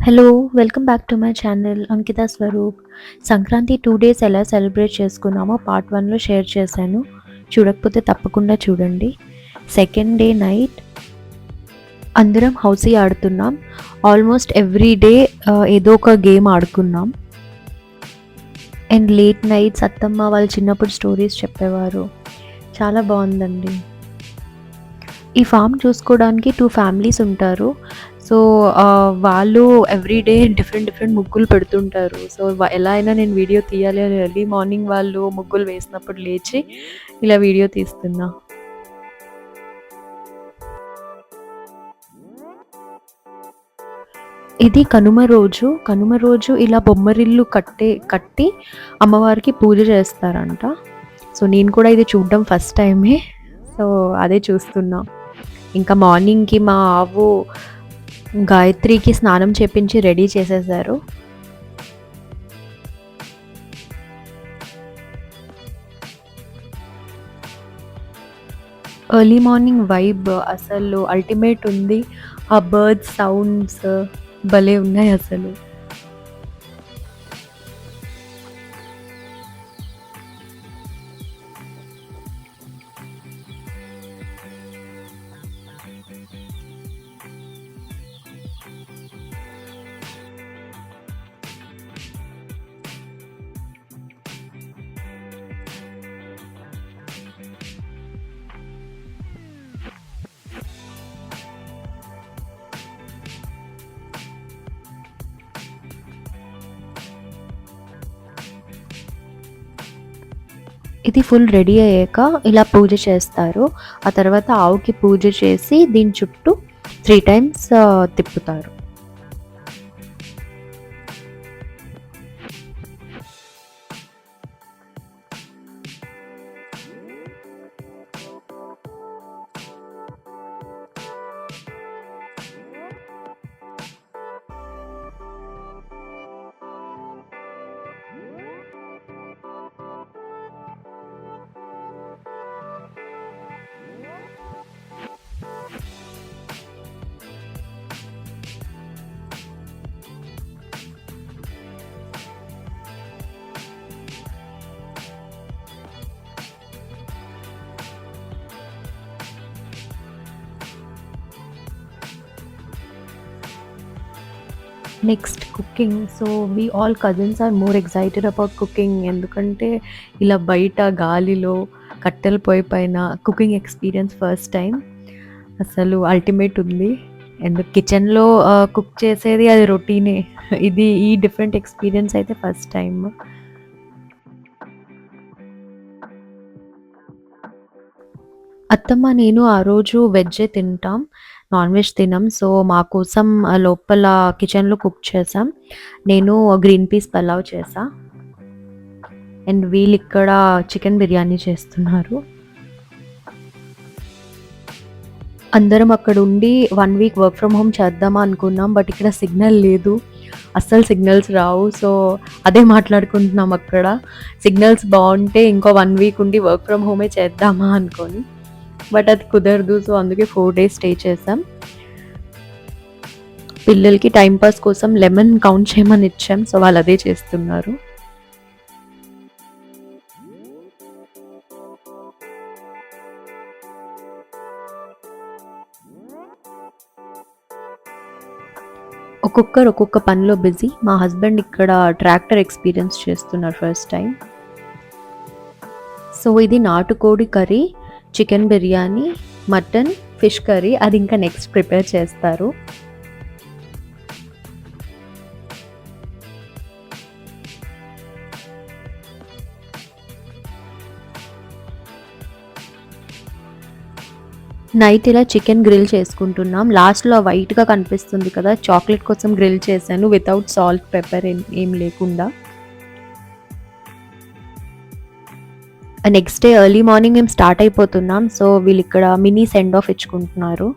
Hello! Welcome back to my channel Ankita Swaroop. Sankranti 2 days ఎలా celebrate చేసుకున్నామో part 1లో షేర్ చేశాను. చూడకపోతే తప్పకుండా చూడండి. సెకండ్ డే నైట్ అందరం హౌసీ ఆడుతున్నాం. ఆల్మోస్ట్ ఎవ్రీ డే ఏదో ఒక గేమ్ ఆడుకున్నాం. అండ్ లేట్ నైట్స్ అత్తమ్మ వాళ్ళు చిన్నప్పుడు స్టోరీస్ చెప్పేవారు. చాలా బాగుందండి. ఈ ఫామ్ చూసుకోవడానికి 2 ఫ్యామిలీస్ ఉంటారు. సో, వాళ్ళు ఎవ్రీడే డిఫరెంట్ డిఫరెంట్ ముగ్గులు పెడుతుంటారు. సో, ఎలా అయినా నేను వీడియో తీయాలి అని ఎర్లీ మార్నింగ్ వాళ్ళు ముగ్గులు వేసినప్పుడు లేచి ఇలా వీడియో తీస్తున్నా. ఇది కనుమ రోజు. కనుమ రోజు ఇలా బొమ్మరిల్లు కట్టి అమ్మవారికి పూజ చేస్తారంట. సో, నేను కూడా ఇది చూడడం ఫస్ట్ టైమే. సో, అదే చూస్తున్నా. ఇంకా మార్నింగ్‌కి మా ఆవు గాయత్రికి స్నానం చేపించి రెడీ చేసేసారు. ఎర్లీ మార్నింగ్ వైబ్ అసలు అల్టిమేట్ ఉంది. ఆ బర్డ్స్ సౌండ్స్ భలే ఉన్నాయి అసలు. ఇది ఫుల్ రెడీ అయ్యాక ఇలా పూజ చేస్తారు. ఆ తర్వాత ఆవుకి పూజ చేసి దీని చుట్టూ 3 టైమ్స్ తిప్పుతారు. Next cooking. So, we all cousins are more excited about cooking. ఎందుకంటే ఇలా బయట గాలిలో కట్టెల పొయ్యి పైన కుకింగ్ ఎక్స్పీరియన్స్ ఫస్ట్ టైం. అసలు అల్టిమేట్ ఉంది. అండ్ కిచెన్‌లో కుక్ చేసేది అది రొటీనే. ఇది ఈ డిఫరెంట్ ఎక్స్పీరియన్స్ అయితే ఫస్ట్ టైమ్. అత్తమ్మ, నేను ఆ రోజు వెజ్జే తింటాం. నాన్ వెజ్ తినం. సో, మా కోసం లోపల కిచెన్‌లో కుక్ చేసాం. నేను గ్రీన్ పీస్ పలావ్ చేశా. అండ్ వీళ్ళిక్కడ చికెన్ బిర్యానీ చేస్తున్నారు. అందరం అక్కడుండి 1 వీక్ వర్క్ ఫ్రమ్ హోమ్ చేద్దామా అనుకున్నాం. బట్ ఇక్కడ సిగ్నల్ లేదు. అస్సలు సిగ్నల్స్ రావు. సో, అదే మాట్లాడుకుంటున్నాం అక్కడ. సిగ్నల్స్ బావుంటే ఇంకో 1 వీక్ ఉండి వర్క్ ఫ్రమ్ హోమే చేద్దామా అనుకోని. బట్ అది కుదరదు. సో, అందుకే 4 డేస్ స్టే చేసాం. పిల్లలకి టైమ్ పాస్ కోసం లెమన్ కౌంట్ చేయమని ఇచ్చాం. సో, వాళ్ళు అదే చేస్తున్నారు. ఒక్కొక్కరు ఒక్కొక్క పనిలో బిజీ. మా హస్బెండ్ ఇక్కడ ట్రాక్టర్ ఎక్స్పీరియన్స్ చేస్తున్నారు ఫస్ట్ టైం. సో, ఇది నాటుకోడి curry, chicken biryani, mutton, fish curry. అది ఇంకా నెక్స్ట్ ప్రిపేర్ చేస్తారు. నైట్ ఇలా చికెన్ గ్రిల్ చేసుకుంటున్నాం. లాస్ట్‌లో వైట్‌గా కనిపిస్తుంది కదా! చాక్లెట్ కోసం గ్రిల్ చేశాను. వితౌట్ సాల్ట్, పెప్పర్ ఏం లేకుండా. నెక్స్ట్ డే ఎర్లీ మార్నింగ్ మేము స్టార్ట్ అయిపోతున్నాం. సో, వీళ్ళిక్కడ మినీ సెండ్ ఆఫ్ ఇచ్చుకుంటున్నారు.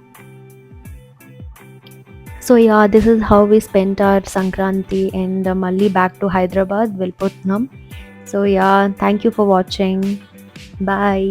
So, yeah! This is how we spent our Sankranti. And మళ్ళీ బ్యాక్ టు హైదరాబాద్ వెళ్ళిపోతున్నాం. So, yeah! Thank you for watching. Bye.